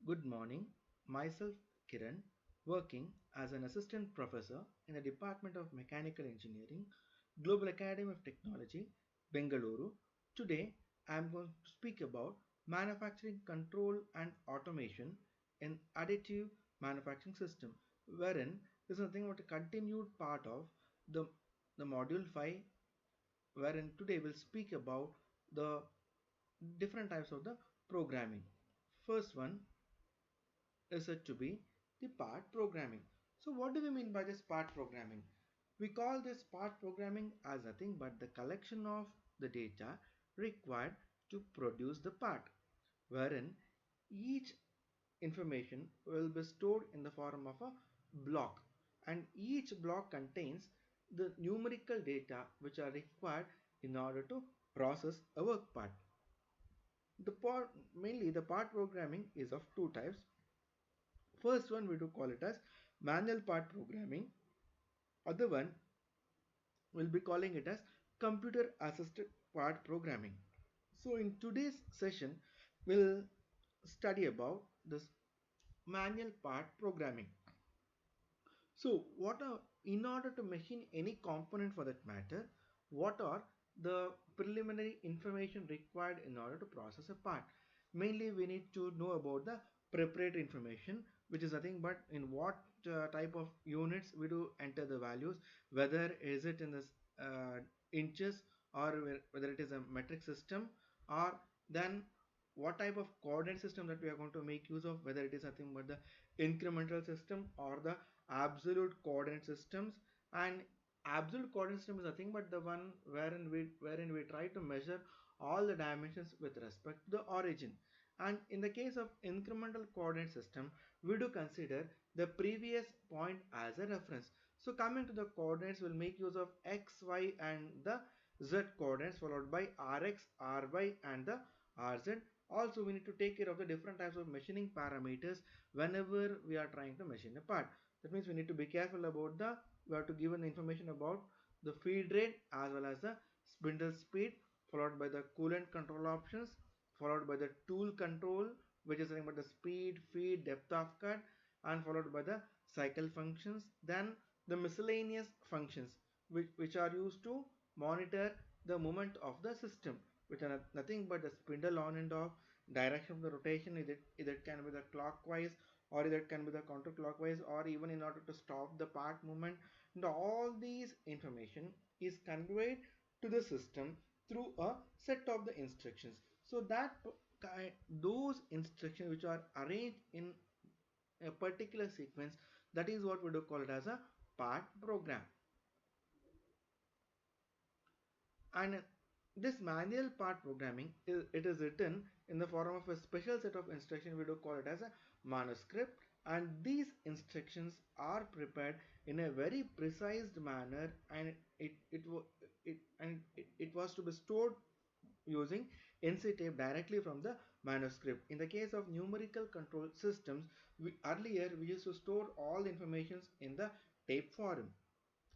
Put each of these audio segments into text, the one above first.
Good morning. Myself Kiran, working as an assistant professor in the Department of Mechanical Engineering, Global Academy of Technology, Bengaluru. Today I am going to speak about manufacturing control and automation in additive manufacturing system, wherein this is nothing but a continued part of the, the module 5, wherein today we'll speak about the different types of the programming. First one is said to be the part programming. So what do we mean by this part programming? We call this part programming as nothing but the collection of the data required to produce the part, wherein each information will be stored in the form of a block, and each block contains the numerical data which are required in order to process a work part. Mainly the part programming is of two types. First one we do call it as manual part programming. Other one will be calling it as computer assisted part programming. So in today's session we'll study about this manual part programming. So in order to machine any component for that matter, what are the preliminary information required in order to process a part? Mainly we need to know about the preparatory information, which is nothing but in what type of units we do enter the values, whether is it in this inches, or whether it is a metric system, or then what type of coordinate system that we are going to make use of, whether it is nothing but the incremental system or the absolute coordinate systems. And absolute coordinate system is nothing but the one wherein we try to measure all the dimensions with respect to the origin. And in the case of incremental coordinate system, we do consider the previous point as a reference. So coming to the coordinates, we'll make use of x, y and the z coordinates, followed by rx, ry and the rz. Also we need to take care of the different types of machining parameters whenever we are trying to machine a part. That means we need to be careful about we have to give an information about the feed rate as well as the spindle speed, followed by the coolant control options, followed by the tool control, which is nothing but the speed, feed, depth of cut, and followed by the cycle functions. Then the miscellaneous functions, which are used to monitor the movement of the system, which are nothing but the spindle on and off, direction of the rotation, either it can be the clockwise or either it can be the counterclockwise, or even in order to stop the part movement. And all these information is conveyed to the system through a set of the instructions. So that those instructions which are arranged in a particular sequence, that is what we do call it as a part program. And this manual part programming it is written in the form of a special set of instructions. We do call it as a manuscript, and these instructions are prepared in a very precise manner, and it was to be stored using NC tape directly from the manuscript. In the case of numerical control systems, earlier we used to store all the informations in the tape form,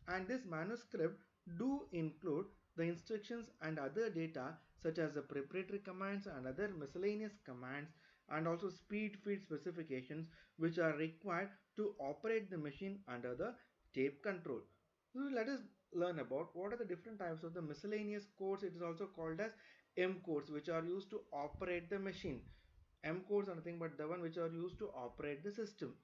and this manuscript do include the instructions and other data such as the preparatory commands and other miscellaneous commands, and also speed feed specifications which are required to operate the machine under the tape control. So let us learn about what are the different types of the miscellaneous codes. It is also called as M codes, which are used to operate the machine. M codes are nothing but the one which are used to operate the system.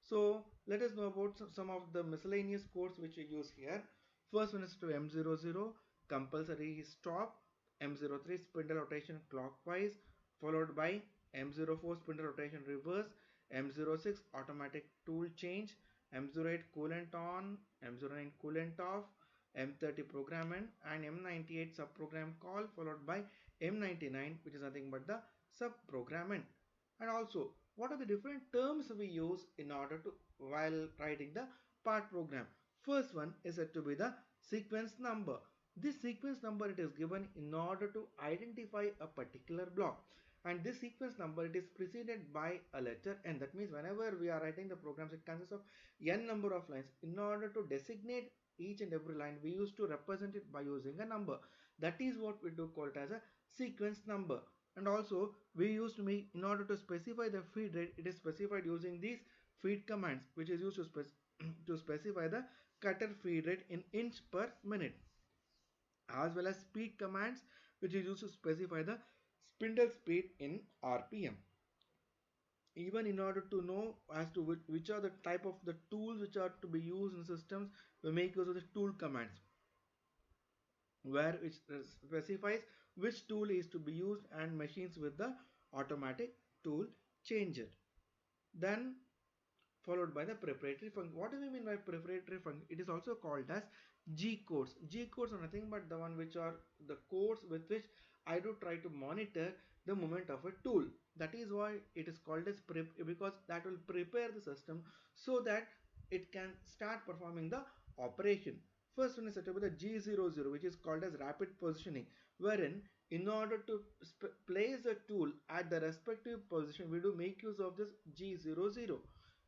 So let us know about some of the miscellaneous codes which we use here. First one is to M00, compulsory stop, M03 spindle rotation clockwise, followed by M04 spindle rotation reverse, M06 automatic tool change, M08 coolant on, M09 coolant off, M30 program end, and M98 subprogram call, followed by M99, which is nothing but the subprogram end. And also, what are the different terms we use in order to while writing the part program? First one is said to be the sequence number. This sequence number it is given in order to identify a particular block, and this sequence number it is preceded by a letter n. That means whenever we are writing the programs, it consists of n number of lines. In order to designate each and every line, we used to represent it by using a number. That is what we do call it as a sequence number. And also we used to make, in order to specify the feed rate, it is specified using these feed commands, which is used to, to specify the cutter feed rate in inch per minute, as well as speed commands, which is used to specify the spindle speed in rpm. Even in order to know as to which are the type of the tools which are to be used in systems, we make use of the tool commands, where it specifies which tool is to be used and machines with the automatic tool changer. Then followed by the preparatory function. What do we mean by preparatory function? It is also called as G codes. G codes are nothing but the one which are the codes with which I do try to monitor the movement of a tool. That is why it is called as prep, because that will prepare the system so that it can start performing the operation. First one is set up with the G00, which is called as rapid positioning, wherein in order to place a tool at the respective position, we do make use of this G00,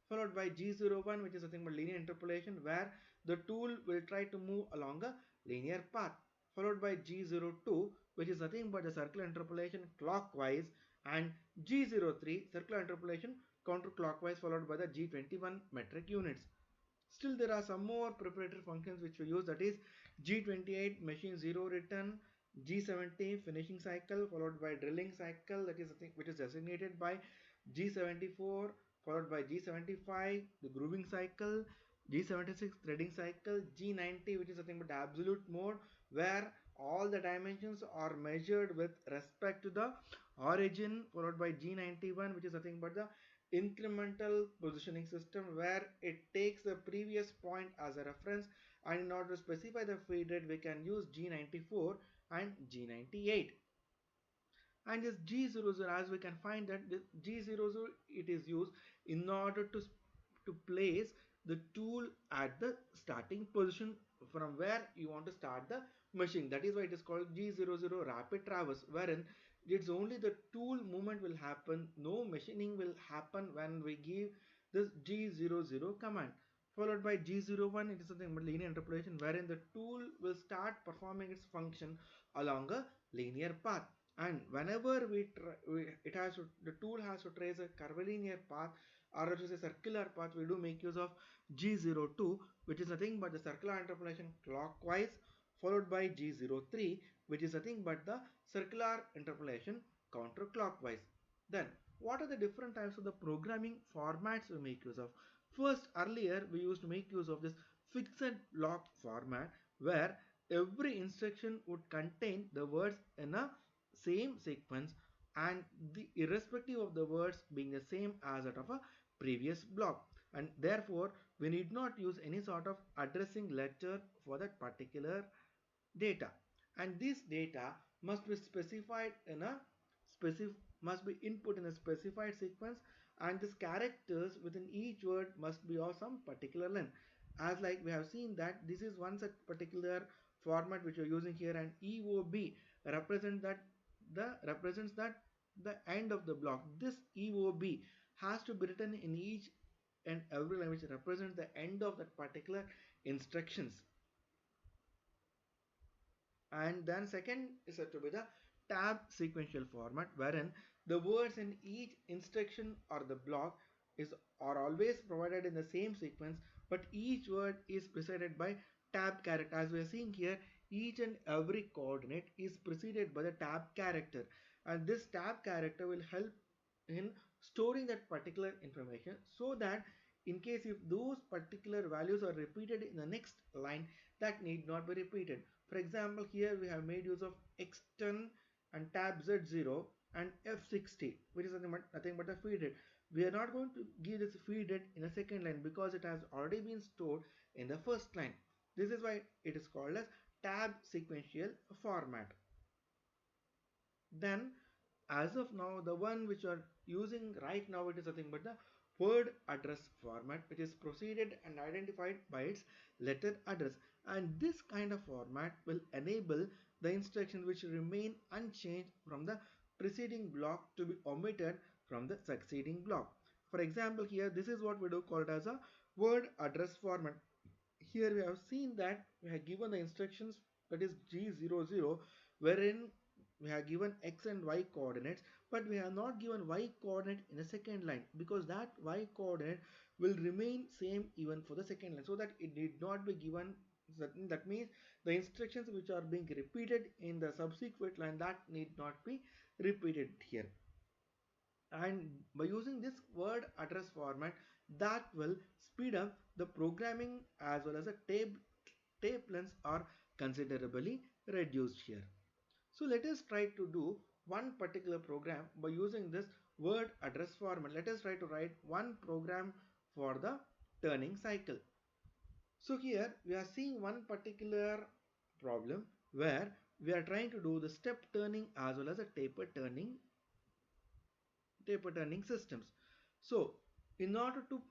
followed by G01, which is nothing but linear interpolation, where the tool will try to move along a linear path, followed by G02, which is nothing but the circular interpolation clockwise, and G03, circular interpolation counterclockwise, followed by the G21 metric units. Still, there are some more preparatory functions which we use, that is G28 machine 0 return, G70 finishing cycle, followed by drilling cycle, that is the thing which is designated by G74, followed by G75 the grooving cycle, G76 threading cycle, G90 which is nothing but absolute mode, where all the dimensions are measured with respect to the origin, followed by G91 which is nothing but the incremental positioning system, where it takes the previous point as a reference, and in order to specify the feed rate we can use G94 and G98. And this G00, as we can find that this G00, it is used in order to place the tool at the starting position from where you want to start the machine. That is why it is called G00 rapid traverse, wherein it's only the tool movement will happen, no machining will happen when we give this G00 command. Followed by G01, it is something but linear interpolation, wherein the tool will start performing its function along a linear path. And whenever it has to, the tool has to trace a curvilinear path, or it is a circular path, we do make use of G02, which is nothing but the circular interpolation clockwise, followed by G03, which is nothing but the circular interpolation counterclockwise. Then what are the different types of the programming formats we make use of? First, earlier we used to make use of this fixed block format, where every instruction would contain the words in a same sequence, and the irrespective of the words being the same as that of a previous block, and therefore we need not use any sort of addressing letter for that particular data, and this data must be specified in a specific must be input in a specified sequence, and these characters within each word must be of some particular length, as like we have seen that this is one such particular format which we are using here, and EOB represents that the end of the block. This EOB has to be written in each and every line, which represents the end of that particular instructions. And then second is said to be the tab sequential format, wherein the words in each instruction or the block is are always provided in the same sequence, but each word is preceded by tab character. As we are seeing here, each and every coordinate is preceded by the tab character, and this tab character will help in storing that particular information, so that in case if those particular values are repeated in the next line, that need not be repeated. For example, here we have made use of X10 and tab Z0 and F60, which is nothing but a feed rate. We are not going to give this feed rate in a second line because it has already been stored in the first line. This is why it is called as tab sequential format. Then as of now, the one which are using right now, it is nothing but the word address format, which is preceded and identified by its letter address, and this kind of format will enable the instruction which remain unchanged from the preceding block to be omitted from the succeeding block. For example, here this is what we do call it as a word address format. Here we have seen that we have given the instructions, that is G00, wherein we have given x and y coordinates, but we have not given y coordinate in a second line, because that y coordinate will remain same even for the second line, so that it did not be given. That means the instructions which are being repeated in the subsequent line, that need not be repeated here. And by using this word address format, that will speed up the programming, as well as the tape lengths are considerably reduced here. So let us try to do one particular program by using this word address format. Let us try to write one program for the turning cycle. So here we are seeing one particular problem where we are trying to do the step turning as well as a taper turning systems. So in order to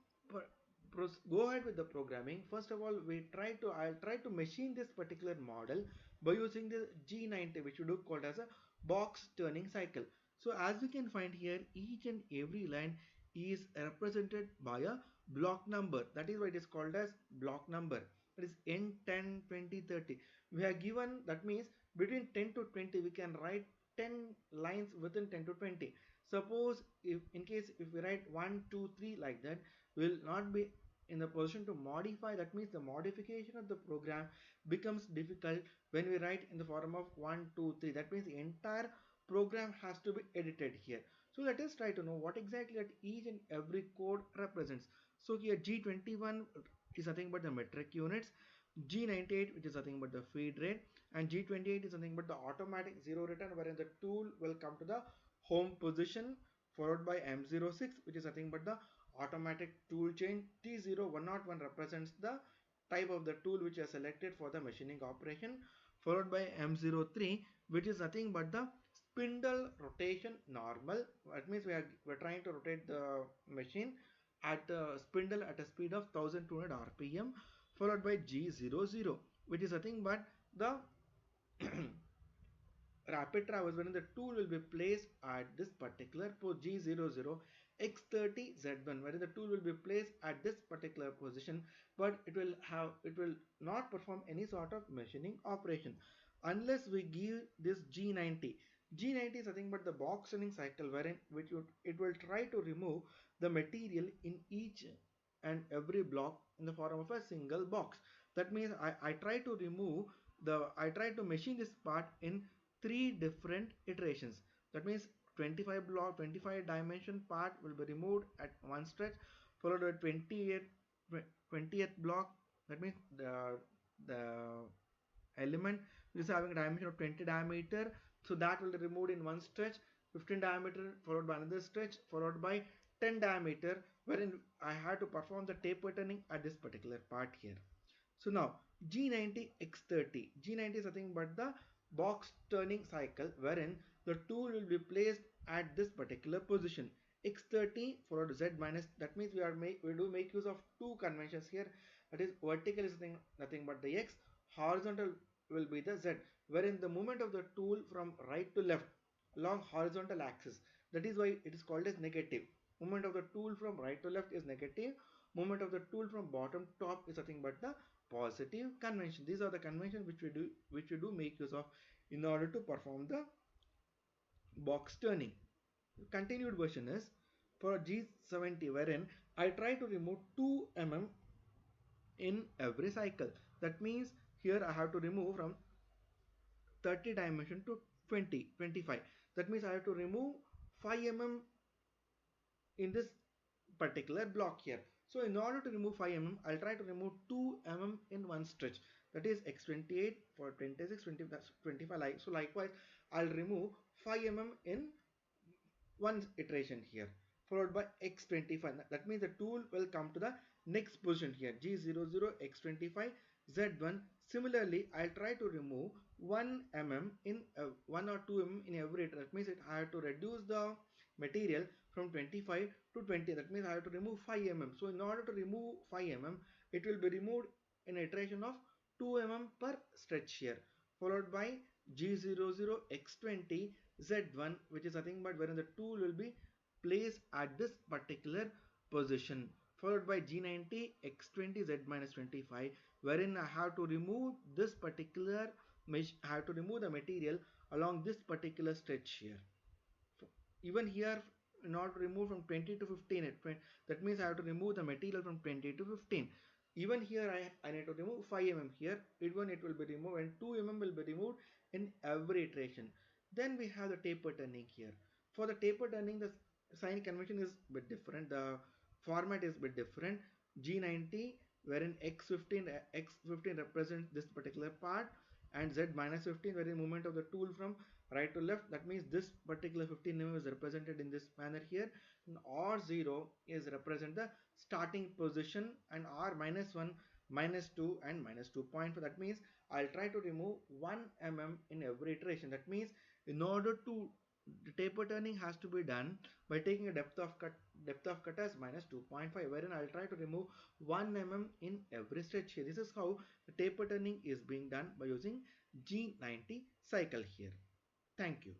go ahead with the programming, first of all I'll try to machine this particular model by using the G90, which we do called as a box turning cycle. So as we can find here, each and every line is represented by a block number. That is why it is called as block number. That is n, 10, 20, 30. We have given, that means between 10 to 20 we can write 10 lines within 10 to 20. Suppose if in case if we write 1, 2, 3 like that, we will not be in the position to modify. That means the modification of the program becomes difficult when we write in the form of 1, 2, 3. That means the entire program has to be edited here. So let us try to know what exactly that each and every code represents. So here G21 is nothing but the metric units, G98 which is nothing but the feed rate, and G28 is nothing but the automatic zero return, wherein the tool will come to the home position, followed by M06 which is nothing but the automatic tool change. T0101 represents the type of the tool which is selected for the machining operation, followed by M03 which is nothing but the spindle rotation normal. That means we're trying to rotate the machine at a spindle at a speed of 1200 rpm, followed by G00 which is nothing but the rapid traverse, when the tool will be placed at this particular port G00 X30 Z1, wherein the tool will be placed at this particular position, but it will not perform any sort of machining operation unless we give this G90. G90 is nothing but the box turning cycle, wherein it will try to remove the material in each and every block in the form of a single box. That means I try to remove I try to machine this part in three different iterations. That means 25 dimension part will be removed at one stretch, followed by 20th block. That means the element which is having a dimension of 20 diameter, so that will be removed in one stretch. 15 diameter followed by another stretch, followed by 10 diameter, wherein I had to perform the taper turning at this particular part here. So now G90 X30. G90 is nothing but the box turning cycle, wherein the tool will be placed at this particular position. X30 followed Z minus. That means we do make use of two conventions here. That is, vertical is nothing but the X, horizontal will be the Z, wherein the movement of the tool from right to left along horizontal axis. That is why it is called as negative. Movement of the tool from right to left is negative. Movement of the tool from bottom to top is nothing but the positive convention. These are the conventions which we do make use of in order to perform the box turning. The continued version is for G70, wherein I try to remove 2 mm in every cycle. That means here I have to remove from 30 dimension to 25. That means I have to remove 5 mm in this particular block here. So in order to remove 5 mm, I'll try to remove 2 mm in one stretch. That is X28 for 26, 20, that's 25. So likewise, I'll remove 5 mm in one iteration here, followed by X25. That means the tool will come to the next position here, G00 X25 Z1. Similarly, I'll try to remove 1 mm in 1 or 2 mm in every iteration. That means I have to reduce the material from 25 to 20. That means I have to remove 5 mm. So in order to remove 5 mm, it will be removed in iteration of 2 mm per stretch here, followed by G00 X20 Z1, which is nothing but wherein the tool will be placed at this particular position, followed by G90 X20 Z minus 25, wherein I have to remove this particular I have to remove the material along this particular stretch here. Even here, in order to remove from 20 to 15, that means I have to remove the material from 20 to 15. Even here I need to remove 5 mm here. Even it will be removed, and 2 mm will be removed in every iteration. Then we have the taper turning here. For the taper turning, the sign convention is a bit different. The format is a bit different. G90, wherein X15 represents this particular part, and Z minus 15 wherein movement of the tool from right to left. That means this particular 15 mm is represented in this manner here. And R0 is represent the starting position, and R minus 1, minus 2 and minus 2.4. That means I'll try to remove 1 mm in every iteration. That means in order to, the taper turning has to be done by taking a depth of cut as minus 2.5, wherein I'll try to remove 1 mm in every stretch here. This is how the taper turning is being done by using G90 cycle here. Thank you.